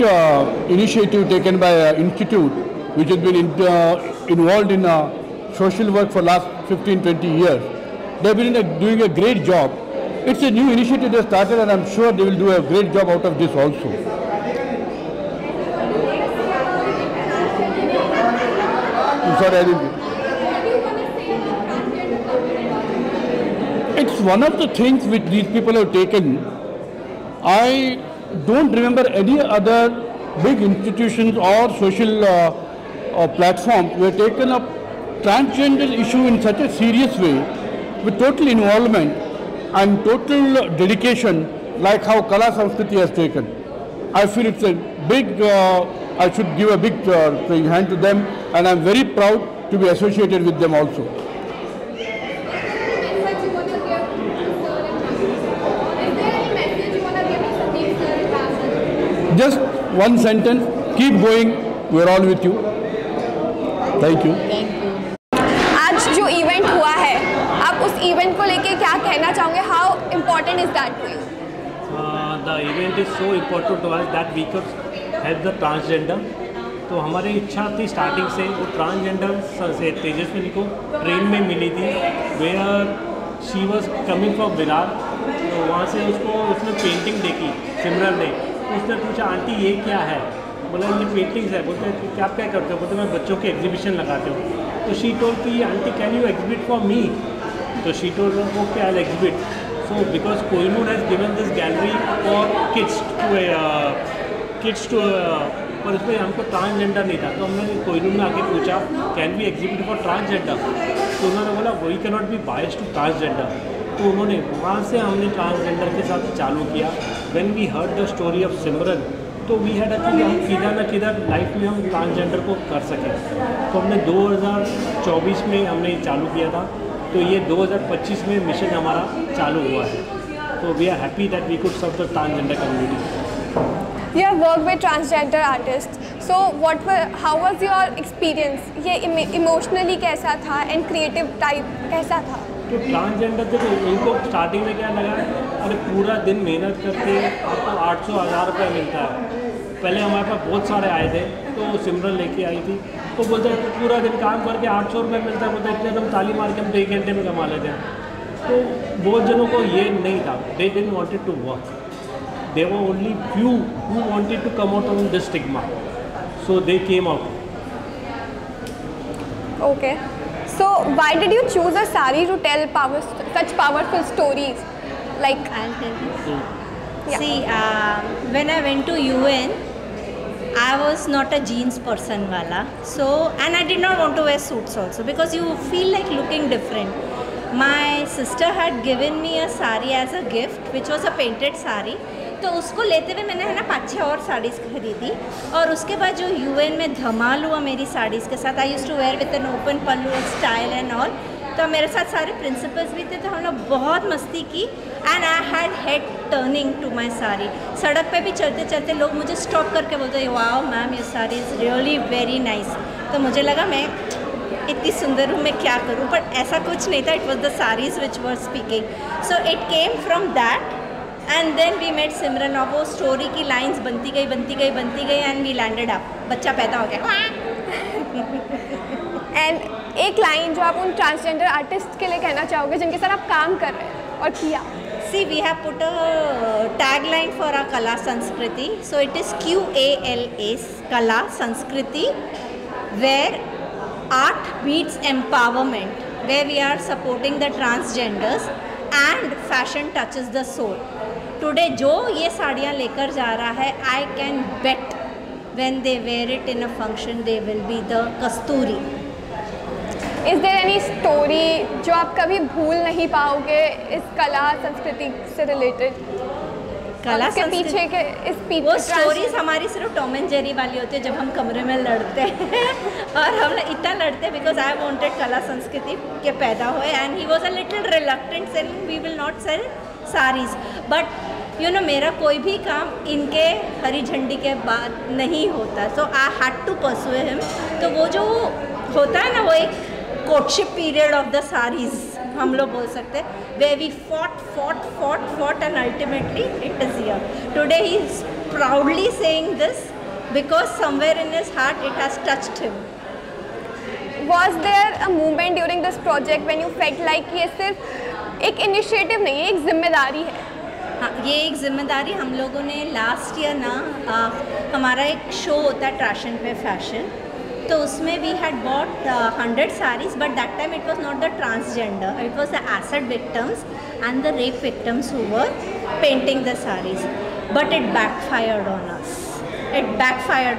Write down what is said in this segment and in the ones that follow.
great initiative taken by an institute which has been involved in social work for last 15-20 years. They've been doing a great job. It's a new initiative they started, and I'm sure they will do a great job out of this also. I'm sorry, I didn't. It's one of the things which these people have taken. I don't remember any other big institutions or social platforms who have taken up transgender issue in such a serious way, with total involvement and total dedication, like how Kala Sanskriti has taken. I feel it's a big, I should give a big hand to them, and I'm very proud to be associated with them also. Just one sentence, keep going, we're all with you. Thank you. आज जो event हुआ है, आप उस event को लेके क्या कहना चाहोगे? How important is that to you? The event is so important to us that we could help the transgender. तो हमारी इच्छा थी स्टार्टिंग से, वो ट्रांसजेंडर से तेजस्विनी को ट्रेन में मिली थी, where she was coming from Virar. तो वहाँ से उसने पेंटिंग देखी सिमरन ने, उसने पूछा आंटी ये क्या है? बोला ये पेंटिंग्स है। बोलते क्या क्या करते हो? बोलते मैं बच्चों के एग्जीबिशन लगाते हूँ। तो शी टोल्ड कि aunty can you exhibit for me? तो she told okay I will exhibit. So because Kohinoor has given this gallery for kids to पर उसमें हमको ट्रांसजेंडर नहीं था, तो हमने कोहिनूर में आके पूछा can we exhibit for transgender? तो उन्होंने बोला we can not be biased to transgender. तो उन्होंने वहाँ से हमने ट्रांसजेंडर के साथ चालू किया। When we heard the story of Simran, तो वी हैड कि हम किधर न किधर लाइफ में हम ट्रांसजेंडर को कर सकें। तो हमने 2024 में हमने चालू किया था, तो ये 2025 में मिशन हमारा चालू हुआ है। तो we are happy that we could serve the transgender community. You have worked with transgender artists. So how was your experience? ये emotionally कैसा था and creative type कैसा था? तो ट्रांसजेंडर थे तो उनको स्टार्टिंग में क्या लगा, अरे पूरा दिन मेहनत करके आपको 800-1000 रुपये मिलता है। पहले हमारे पास बहुत सारे आए थे, तो सिमरन लेके आई थी, तो बोलते पूरा दिन काम करके 800 रुपये मिलता है, बोलते इतने हम ताली मार के हम 1 घंटे में कमा लेते हैं। तो बहुत जनों को ये नहीं था, they didn't wanted to work, there were only few who wanted to come out of this stigma, so they came out. Okay, so why did you choose a sari to tell such powerful stories? Like, I'll tell you. Yeah. See, when I went to UN, I was not a jeans person wala, so and I did not want to wear suits also because you feel like looking different. My sister had given me a sari as a gift, which was a painted sari. तो उसको लेते हुए मैंने है ना 5-6 और साड़ीज़ खरीदी, और उसके बाद जो UN में धमाल हुआ मेरी साड़ीज़ के साथ, I used to wear with an open pallu style and all. तो मेरे साथ सारे प्रिंसिपल्स भी थे, तो हम लोग बहुत मस्ती की and I had head turning to my sari. सड़क पे भी चलते चलते लोग मुझे स्टॉप करके बोलते wow ma'am your sari is really very nice. तो मुझे लगा मैं इतनी सुंदर हूँ, मैं क्या करूँ, बट ऐसा कुछ नहीं था। It was the saris which were speaking, so it came from that and then we made Simran. और वो स्टोरी की लाइंस बनती गई एंड वी लैंडेड अप, बच्चा पैदा हो गया। एंड एक लाइन जो आप उन ट्रांसजेंडर आर्टिस्ट के लिए कहना चाहोगे जिनके साथ आप काम कर रहे हैं और किया? See, we have put a tagline for our Kala Sanskriti, so it is QALA, Kala Sanskriti, where art meets empowerment, where we are supporting the transgenders and fashion touches the soul. Today जो ये साड़ियाँ लेकर जा रहा है, I can bet when they wear it in a function they will be the Kasturi. Is there any story जो आप कभी भूल नहीं पाओगे इस कला संस्कृति से रिलेटेड? कला के पीछे के इस वो स्टोरीज हमारी सिर्फ टॉम एंड जेरी वाली होती है, जब हम कमरे में लड़ते हैं और हम इतना लड़ते हैं बिकॉज आई वांटेड कला संस्कृति के पैदा हुए and he was a little reluctant selling we will not sell saris, but you know मेरा कोई भी काम इनके हरी झंडी के बाद नहीं होता, so I had to pursue him. तो वो जो होता है ना, वो एक courtship period of the sarees हम लोग बोल सकते हैं, where we fought and ultimately it is here. Today he is proudly saying this because somewhere in his heart it has touched him. Was there a moment during this project when you felt like ये सिर्फ एक initiative नहीं है, एक जिम्मेदारी है? हाँ, ये एक जिम्मेदारी हम लोगों ने लास्ट ईयर ना हमारा एक शो होता है ट्रैशन पे फैशन, तो उसमें we had bought 100 sarees, but that time it was not the transgender, it was the acid victims and the rape victims who were painting the sarees, but it backfired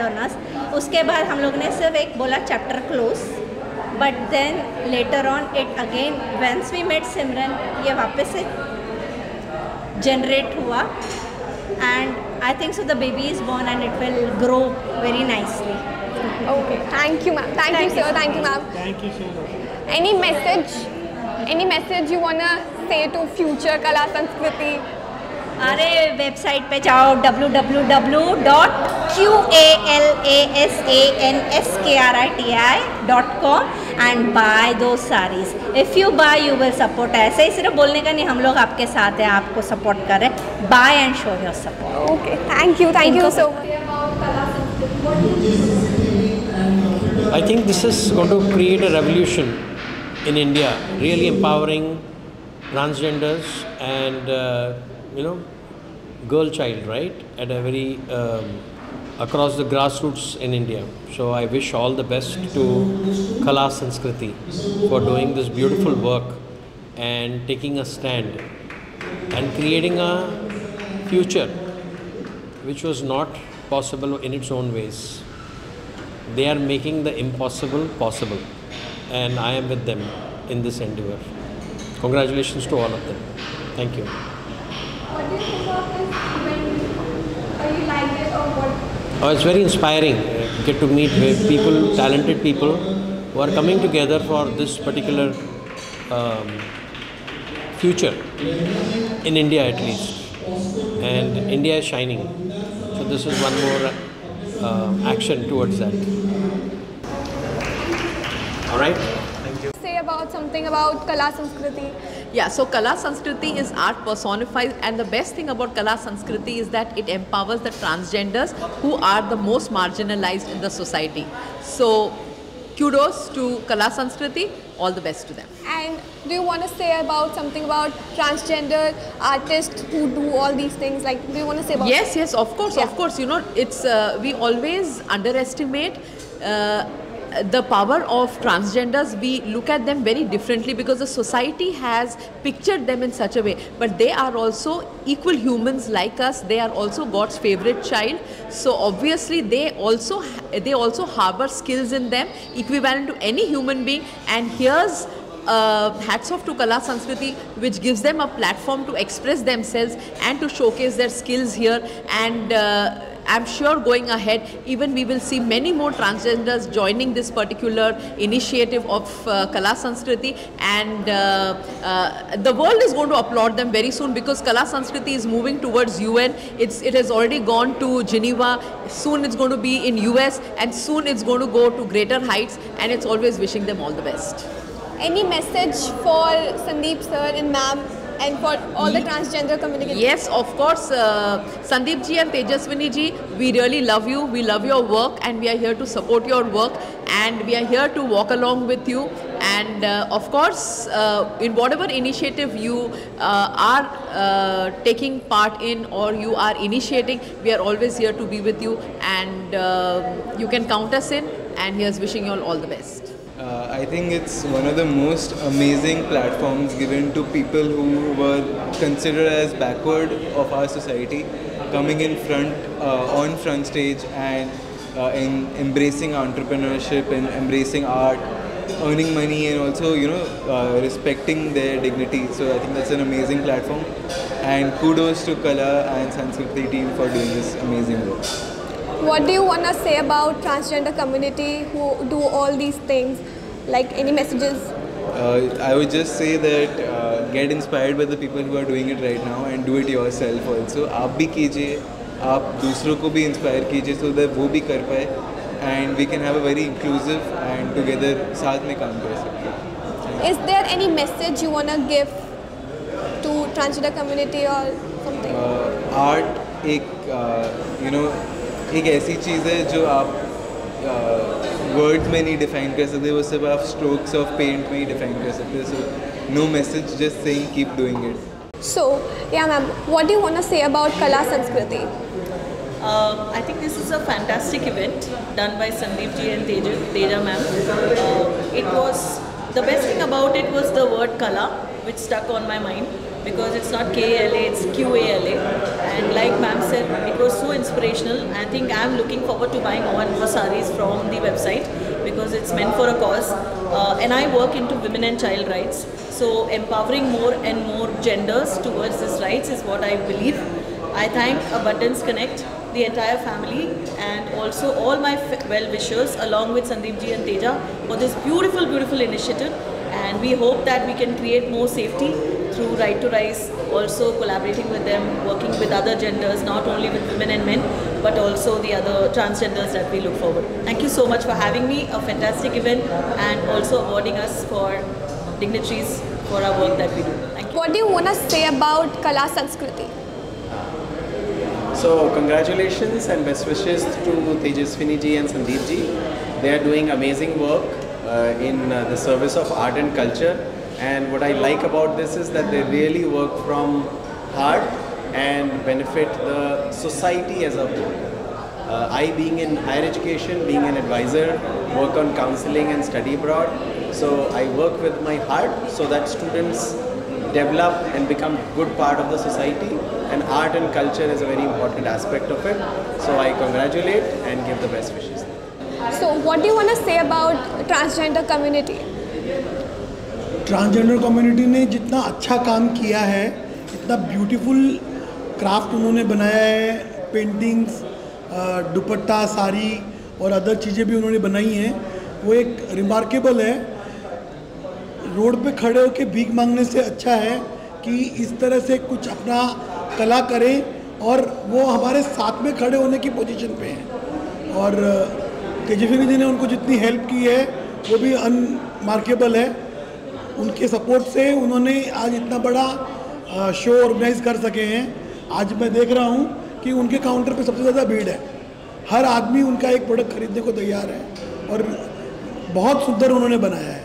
on us, उसके बाद हम लोग ने सिर्फ एक बोला chapter close, but then later on it again once we met Simran ये वापस से जनरेट हुआ, and I think so the baby is born and it will grow very nicely. Okay, thank you ma'am. Thank you sir. Thank you ma'am. Thank you so much. Any message you wanna say to future Kala Sanskriti? अरे website पे जाओ www.qalasanskri.com and buy those sarees. If you buy, you will support. ऐसे ही सिर्फ बोलने का नहीं, हम लोग आपके साथ हैं, आपको सपोर्ट कर रहे हैं. Buy and show your support. Okay, thank you so much. I think this is going to create a revolution in India, really empowering transgenders and girl child, right, at a very across the grassroots in India. So I wish all the best to Kala Sanskriti for doing this beautiful work and taking a stand and creating a future which was not possible in its own ways. They are making the impossible possible, and I am with them in this endeavor. Congratulations to all of them. Thank you. What do you think of this event? Are you like it or what? Oh, it's very inspiring. Get to meet people, talented people who are coming together for this particular future in India at least. And India is shining. So this is one more action towards that. All right. Say about something about Kala Sanskriti. Yeah, so Kala Sanskriti is art personified, and the best thing about Kala Sanskriti is that it empowers the transgenders who are the most marginalized in the society. So kudos to Kala Sanskriti, all the best to them. And do you want to say about something about transgender artists who do all these things? Like, do you want to say about Yes, of course, Yeah. of course. You know, it's we always underestimate the power of transgenders. We look at them very differently because the society has pictured them in such a way, but they are also equal humans like us. They are also God's favorite child, so obviously they also harbor skills in them equivalent to any human being. And here's hats off to Kala Sanskriti, which gives them a platform to express themselves and to showcase their skills here. And I'm sure going ahead, even we will see many more transgenders joining this particular initiative of Kala Sanskriti, and the world is going to applaud them very soon because Kala Sanskriti is moving towards UN. It has already gone to Geneva. Soon it's going to be in US, and soon it's going to go to greater heights. And it's always wishing them all the best. any message for Sandeep sir and ma'am and for all the transgender community? Yes, of course. Sandeep ji and Tejaswini ji, we really love you. We love your work, and we are here to support your work, and we are here to walk along with you. And of course, in whatever initiative you are taking part in or you are initiating, we are always here to be with you, and you can count us in. And here's wishing you all the best. I think it's one of the most amazing platforms given to people who were considered as backward of our society, coming in on front stage and in embracing entrepreneurship and embracing art, earning money, and also respecting their dignity. So I think that's an amazing platform, and kudos to Kala and Sanskriti team for doing this amazing work. What do you want to say about transgender community who do all these things? Like any messages? I would just say that get inspired by the people who are doing it right now and do it yourself also. आप भी कीजिए, आप दूसरों को भी inspire कीजिए so that वो भी कर पाए, and we can have a very inclusive and together साथ में काम कर सकते. Is there any message you want to give to transgender community or something? Art एक ऐसी चीज़ है जो आप वर्ड्स में नहीं डिफाइन कर सकते, वो सिर्फ आप स्ट्रोक्स ऑफ पेंट में ही डिफाइन कर सकते. So no message, just saying keep doing it. So, yeah, ma'am, what do you want to say about Kala Sanskriti? I think this is a fantastic event done by Sandeep ji and Teja ma'am. It was, the best thing about it was the word Kala, which stuck on my mind, because it's not K-A-L-A, it's Q-A-L-A. And like ma'am said, it was so inspirational. I think I'm looking forward to buying one more sarees from the website, because it's meant for a cause. And I work into women and child rights. So empowering more and more genders towards these rights is what I believe. I thank Abundance Connect, the entire family, and also all my well-wishers along with Sandeep ji and Teja for this beautiful, beautiful initiative. And we hope that we can create more safety through Right to Rise, also collaborating with them, working with other genders, not only with women and men, but also the other transgenders that we look forward. Thank you so much for having me, a fantastic event, and also awarding us for dignitaries for our work that we do. Thank you. What do you want to say about Kala Sanskriti? So congratulations and best wishes to Tejaswini ji and Sandeep ji. They are doing amazing work in the service of art and culture, and what I like about this is that they really work from heart and benefit the society as a whole. I, being in higher education, being an advisor, work on counseling and study abroad, so I work with my heart so that students develop and become good part of the society, and art and culture is a very important aspect of it. So I congratulate and give the best wishes. So, what do you want to say about transgender community? Transgender community ने जितना अच्छा काम किया है, इतना beautiful craft उन्होंने बनाया है, पेंटिंग्स, दुपट्टा, साड़ी और अदर चीज़ें भी उन्होंने बनाई हैं, वो एक रिमार्केबल है. रोड पे खड़े होकर भीख मांगने से अच्छा है कि इस तरह से कुछ अपना कला करें, और वो हमारे साथ में खड़े होने की पोजीशन पे हैं. और तेजस्विनी जी ने उनको जितनी हेल्प की है वो भी अनमार्केबल है. उनके सपोर्ट से उन्होंने आज इतना बड़ा शो ऑर्गेनाइज कर सके हैं. आज मैं देख रहा हूँ कि उनके काउंटर पे सबसे ज़्यादा भीड़ है. हर आदमी उनका एक प्रोडक्ट खरीदने को तैयार है, और बहुत सुंदर उन्होंने बनाया है.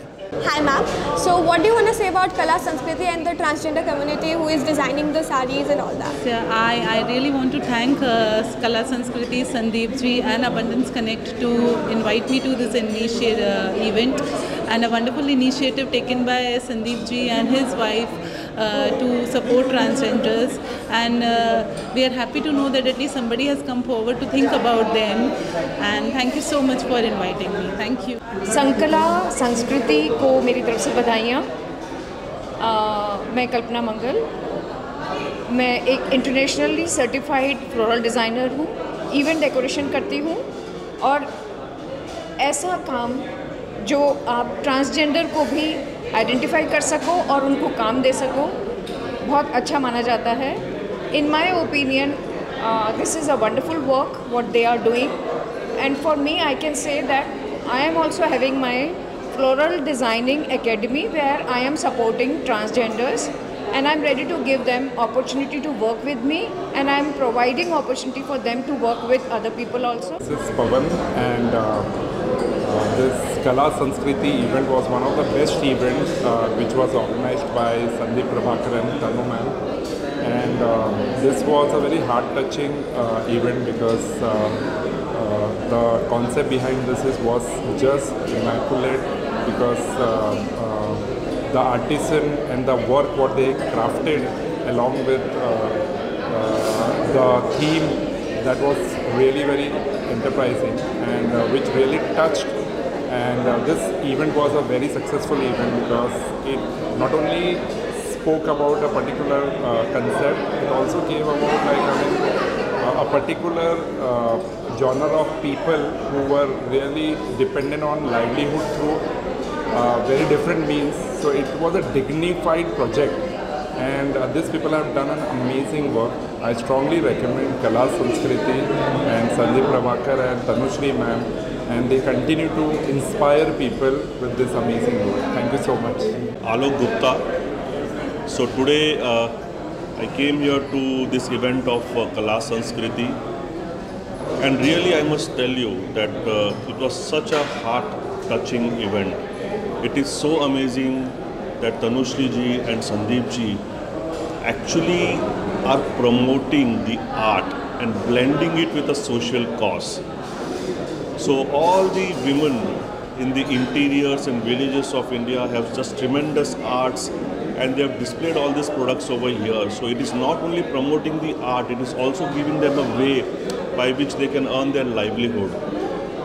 Hi ma'am, so what do you want to say about Kala Sanskriti and the transgender community who is designing the sarees and all that? Yeah, I really want to thank Kala Sanskriti, Sandeep ji and Abundance Connect to invite me to this event, and a wonderful initiative taken by Sandeep ji and his wife to support transgenders, and we are happy to know that at least somebody has come forward to think about them, and thank you so much for inviting me. Thank you. संकला संस्कृति को मेरी तरफ से बधाइयाँ. मैं कल्पना मंगल, मैं एक internationally certified floral designer हूँ, इवेंट डेकोरेशन करती हूँ, और ऐसा काम जो आप ट्रांसजेंडर को भी आइडेंटिफाई कर सको और उनको काम दे सको, बहुत अच्छा माना जाता है. In my opinion this is a wonderful work what they are doing, and for me I can say that I am also having my floral designing academy where I am supporting transgenders, and I am ready to give them opportunity to work with me, and I am providing opportunity for them to work with other people also. This is Pavan, and this Kala Sanskriti event was one of the best events which was organized by Sandeep Prabhakar and Tanu ma'am, and this was a very heart-touching event because the concept behind this was just immaculate, because the artisan and the work what they crafted along with the theme, that was really very enterprising, and which really touched. And this event was a very successful event because it not only spoke about a particular concept, it also gave about a particular genre of people who were really dependent on livelihood through very different means. So it was a dignified project, and these people have done an amazing work. I strongly recommend Kala Sanskriti and Sandeep Prabhakar and Tanushri ma'am, and they continue to inspire people with this amazing work. Thank you so much. Alok Gupta. So today I came here to this event of Kala Sanskriti, and really I must tell you that it was such a heart-touching event. It is so amazing that Tanushree ji and Sandeep ji actually are promoting the art and blending it with a social cause. So all the women in the interiors and villages of India have just tremendous arts, and they have displayed all these products over here. So it is not only promoting the art, it is also giving them a way by which they can earn their livelihood.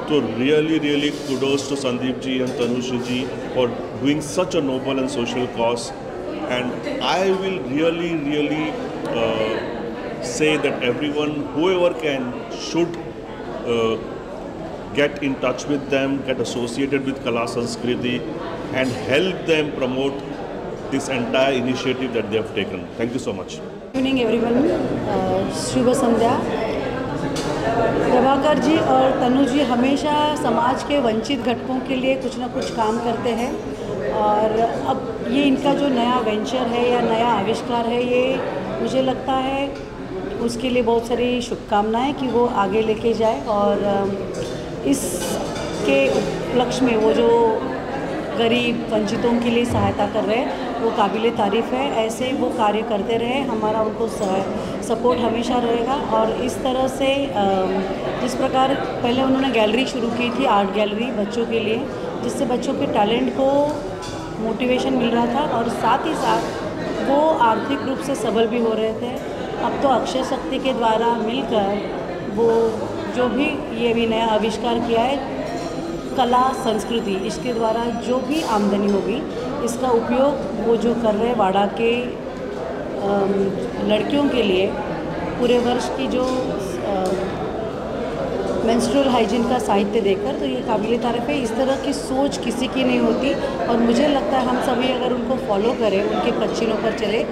So really kudos to Sandeep ji and Tanushree ji for doing such a noble and social cause. And I will really say that everyone, whoever can, should get in touch with them, get associated with Kala Sanskriti, and help them promote this entire initiative that they have taken. Thank you so much. Good evening everyone. शुभ संध्या. प्रभाकर जी और तनु जी हमेशा समाज के वंचित घटकों के लिए कुछ ना कुछ काम करते हैं, और अब ये इनका जो नया वेंचर है या नया आविष्कार है, ये मुझे लगता है उसके लिए बहुत सारी शुभकामनाएं कि वो आगे लेके जाए, और इसके उपलक्ष्य में वो जो गरीब वंचितों के लिए सहायता कर रहे हैं वो काबिल तारीफ़ है। ऐसे वो कार्य करते रहे, हमारा उनको सपोर्ट हमेशा रहेगा। और इस तरह से जिस प्रकार पहले उन्होंने गैलरी शुरू की थी, आर्ट गैलरी बच्चों के लिए, जिससे बच्चों के टैलेंट को मोटिवेशन मिल रहा था और साथ ही साथ वो आर्थिक रूप से सबल भी हो रहे थे। अब तो अक्षय शक्ति के द्वारा मिलकर वो जो भी ये भी नया आविष्कार किया है कला संस्कृति, इसके द्वारा जो भी आमदनी होगी इसका उपयोग वो जो कर रहे हैं वाड़ा के लड़कियों के लिए पूरे वर्ष की जो मेंस्ट्रुअल हाइजीन का साहित्य देकर, तो ये काबिल तारीफ़ है। इस तरह की सोच किसी की नहीं होती, और मुझे लगता है हम सभी अगर उनको फॉलो करें, उनके पच्चीनों पर चले,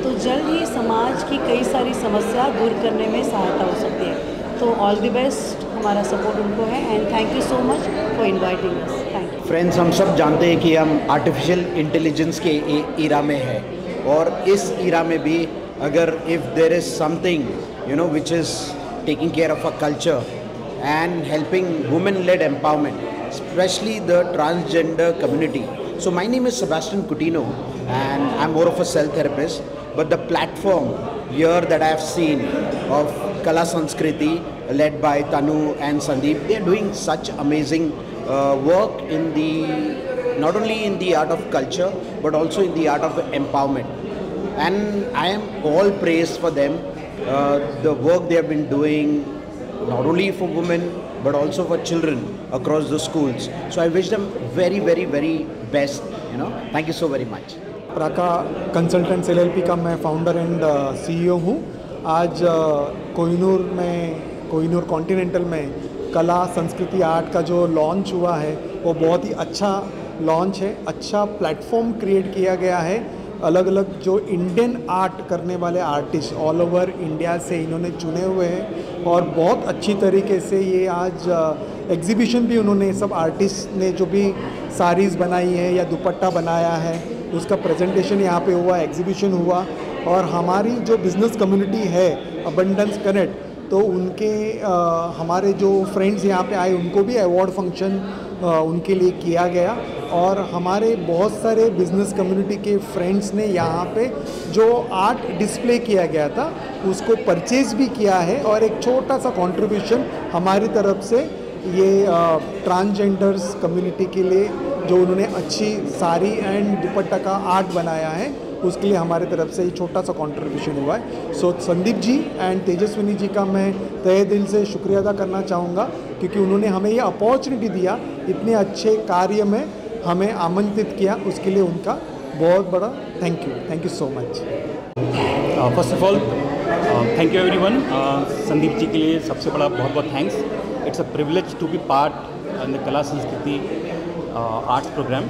तो जल्द ही समाज की कई सारी समस्या दूर करने में सहायता हो सकती है। तो ऑल द बेस्ट, हमारा सपोर्ट उनको है, and thank you so much for inviting us. Thank you. Friends, हम सब जानते हैं कि हम आर्टिफिशियल इंटेलिजेंस के ईरा में है, और इस ईरा में भी अगर if there is something which is taking care of a culture and helping women-led empowerment, especially the transgender community. So my name is Sebastian Coutinho and I'm more of a cell therapist, but the platform here that I have seen of Kala Sanskriti led by Tanu and Sandeep, they are doing such amazing work in the not only in the art of culture but also in the art of empowerment, and I am all praised for them, the work they have been doing not only for women but also for children across the schools. So I wish them very best. Thank you so very much. Praka consultants LLP का मैं founder and CEO हूँ। आज Kohinoor continental में कला संस्कृति art का जो launch हुआ है वो बहुत ही अच्छा लॉन्च है। अच्छा प्लेटफॉर्म क्रिएट किया गया है। अलग अलग जो इंडियन आर्ट करने वाले आर्टिस्ट ऑल ओवर इंडिया से इन्होंने चुने हुए हैं, और बहुत अच्छी तरीके से ये आज एग्जीबिशन भी उन्होंने सब आर्टिस्ट ने जो भी साड़ीज़ बनाई है या दुपट्टा बनाया है उसका प्रेजेंटेशन यहाँ पे हुआ, एग्जीबिशन हुआ। और हमारी जो बिज़नेस कम्युनिटी है अबंडेंस कनेक्ट, तो उनके हमारे जो फ्रेंड्स यहाँ पे आए उनको भी अवार्ड फंक्शन उनके लिए किया गया, और हमारे बहुत सारे बिज़नेस कम्युनिटी के फ्रेंड्स ने यहाँ पे जो आर्ट डिस्प्ले किया गया था उसको परचेज़ भी किया है, और एक छोटा सा कंट्रीब्यूशन हमारी तरफ से ये ट्रांसजेंडर्स कम्युनिटी के लिए जो उन्होंने अच्छी साड़ी एंड दुपट्टा का आर्ट बनाया है उसके लिए हमारे तरफ से ये छोटा सा कंट्रीब्यूशन हुआ है। सो संदीप जी एंड तेजस्विनी जी का मैं तहे दिल से शुक्रिया अदा करना चाहूँगा, क्योंकि उन्होंने हमें ये अपॉर्चुनिटी दिया, इतने अच्छे कार्य में हमें आमंत्रित किया, उसके लिए उनका बहुत बड़ा thank you so much. First of all thank you everyone. Sandeep ji के लिए सबसे बड़ा बहुत बहुत thanks. It's a privilege to be part in the Kala Sanskriti arts programme.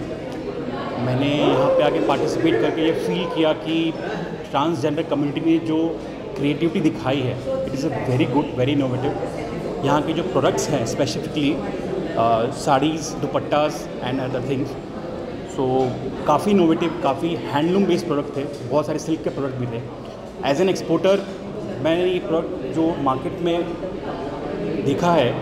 मैंने यहाँ पे आके पार्टिसिपेट करके ये फील किया कि ट्रांसजेंडर कम्युनिटी ने जो क्रिएटिविटी दिखाई है it is a very good, very innovative. यहाँ के जो प्रोडक्ट्स हैं specifically sarees, dupattas and other things, so काफ़ी इनोवेटिव, काफ़ी हैंडलूम बेस्ड प्रोडक्ट थे, बहुत सारे सिल्क के प्रोडक्ट भी थे। एज एन एक्सपोर्टर मैंने ये प्रोडक्ट जो मार्केट में देखा है,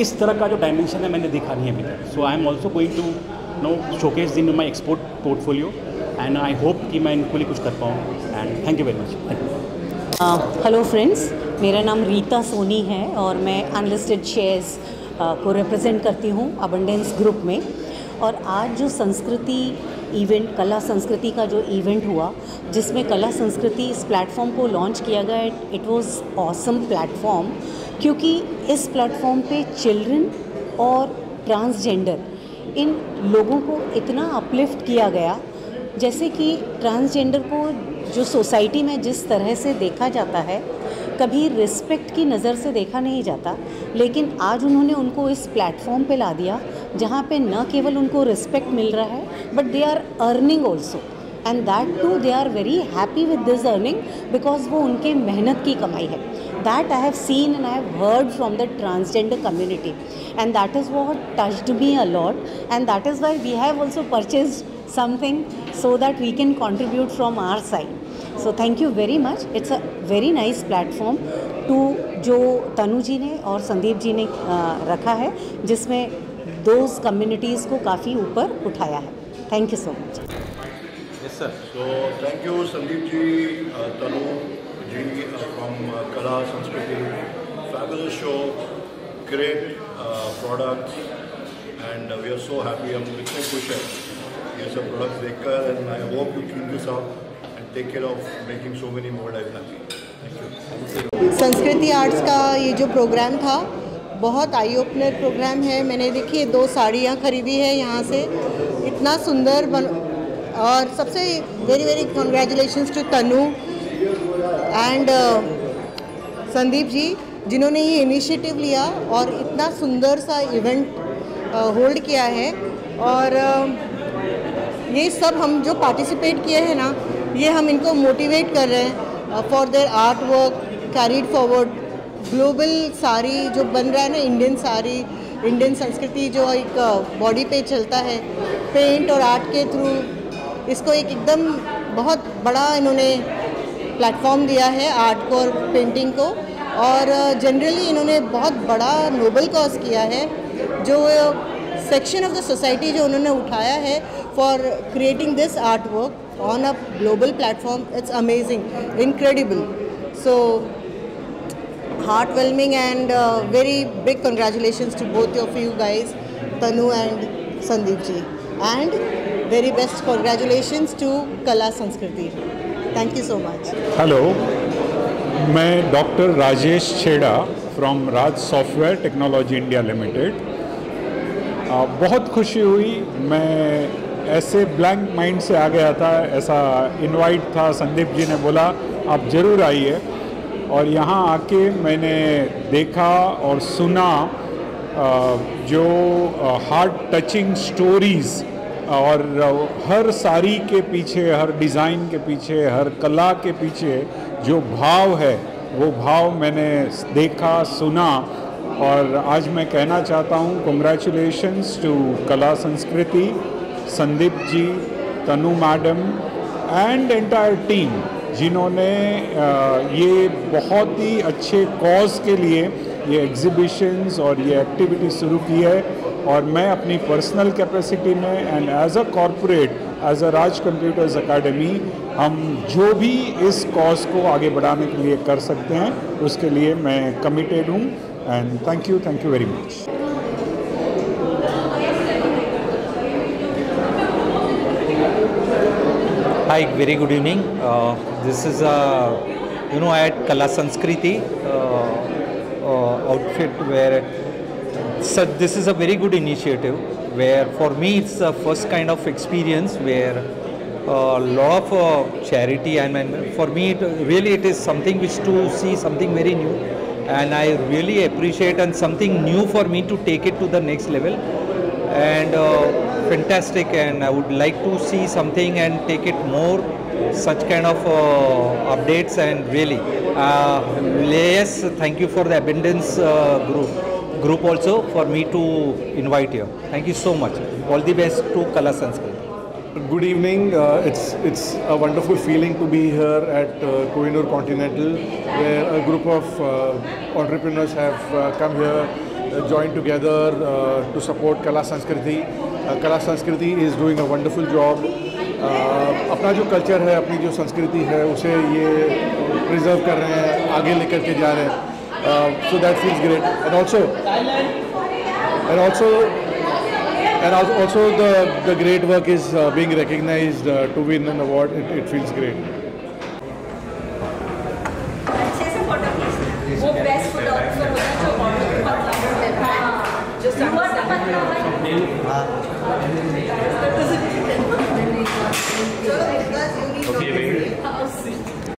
इस तरह का जो डायमेंशन है मैंने देखा नहीं अभी तक. So I am also going to showcase in my export portfolio and I hope कि मैं इनको लिए कुछ कर पाऊँ. And thank you very much. Hello friends, मेरा नाम रीता सोनी है और मैं अनलिस्टेड शेयर्स को रिप्रेजेंट करती हूँ अबंडेंस ग्रुप में. और आज जो संस्कृति इवेंट, कला संस्कृति का जो इवेंट हुआ, जिसमें कला संस्कृति इस प्लेटफॉर्म को लॉन्च किया गया, इट वाज ऑसम प्लेटफॉर्म, क्योंकि इस प्लेटफॉर्म पे चिल्ड्रन और ट्रांसजेंडर इन लोगों को इतना अपलिफ्ट किया गया. जैसे कि ट्रांसजेंडर को जो सोसाइटी में जिस तरह से देखा जाता है, कभी रिस्पेक्ट की नज़र से देखा नहीं जाता, लेकिन आज उन्होंने उनको इस प्लेटफॉर्म पे ला दिया जहाँ पे न केवल उनको रिस्पेक्ट मिल रहा है but they are earning also, and that too they are very happy with this earning because वो उनके मेहनत की कमाई है. That I have seen and I have heard from the transgender community, and that is what touched me a lot, and that is why we have also purchased something so that we can contribute from our side. So thank you very much. It's a very nice platform to जो तनु जी ने और संदीप जी ने रखा है, जिसमें those communities को काफ़ी ऊपर उठाया है. Thank you so much. Yes sir. So thank you Sandeep ji, Tanu ji from Kala Sanskriti. Fabulous show, great products, and we are so happy. हम इतने खुश हैं ये सब products देखकर, and I hope you keep this up and take care of making so many more lives happy. Thank you. संस्कृति arts का ये जो प्रोग्राम था बहुत आई ओपनर प्रोग्राम है. मैंने देखिए 2 साड़ियाँ खरीदी है यहाँ से, इतना सुंदर और सबसे very very congratulations to Tanu and Sandeep ji, जिन्होंने ये इनिशिएटिव लिया और इतना सुंदर सा इवेंट होल्ड किया है. और ये सब हम जो पार्टिसिपेट किए हैं ना, ये हम इनको मोटिवेट कर रहे हैं for their art work carried forward. Global sari जो बन रहा है ना, इंडियन साड़ी, इंडियन संस्कृति जो एक बॉडी पे चलता है, पेंट और आर्ट के थ्रू इसको एक एकदम बहुत बड़ा इन्होंने प्लेटफॉर्म दिया है आर्ट को और पेंटिंग को. और जनरली इन्होंने बहुत बड़ा नोबल कॉज किया है, जो सेक्शन ऑफ द सोसाइटी जो उन्होंने उठाया है for creating this art work on a global platform. It's amazing, incredible. So heartwarming and very big congratulations to both of you guys, Tanu and Sandeep ji, and very best congratulations to Kala Sanskriti. Thank you so much. Hello, मैं doctor Rajesh छेड़ा from Raj software technology India limited. बहुत खुशी हुई. मैं ऐसे blank mind से आ गया था, ऐसा इनवाइट था, संदीप जी ने बोला आप ज़रूर आइए, और यहाँ आके मैंने देखा और सुना जो हार्ट टचिंग स्टोरीज़, और हर साड़ी के पीछे, हर डिज़ाइन के पीछे, हर कला के पीछे जो भाव है, वो भाव मैंने देखा, सुना. और आज मैं कहना चाहता हूँ कॉन्ग्रेचुलेशंस टू कला संस्कृति, संदीप जी, तनु मैडम एंड एंटायर टीम, जिन्होंने ये बहुत ही अच्छे कॉज के लिए ये एग्जीबिशंस और ये एक्टिविटी शुरू की है. और मैं अपनी पर्सनल कैपेसिटी में and as a corporate, as a Raj Computers Academy, हम जो भी इस कॉज को आगे बढ़ाने के लिए कर सकते हैं उसके लिए मैं कमिटेड हूँ. And thank you very much. Hi, very good evening. This is at Kala Sanskriti outfit where this is a very good initiative where for me it's the first kind of experience where a lot of charity, and for me it is something which to see something very new, and I really appreciate, and something new for me to take it to the next level, and fantastic, and I would like to see something and take it more such kind of updates, and really yes, thank you for the Abundance group also for me to invite here. Thank you so much. All the best to Kala Sanskriti. Good evening. It's a wonderful feeling to be here at Kohinoor Continental, where a group of entrepreneurs have come here, joined together to support Kala Sanskriti. Kala Sanskriti is doing a wonderful job. अपना जो culture है, अपनी जो संस्कृति है, उसे ये preserve कर रहे हैं, आगे लेकर के जा रहे हैं. So that feels great. And also the great work is being recognized to win an award. It feels great. वो बेस्ट फोटोग्राफर होता है जो मॉडल जो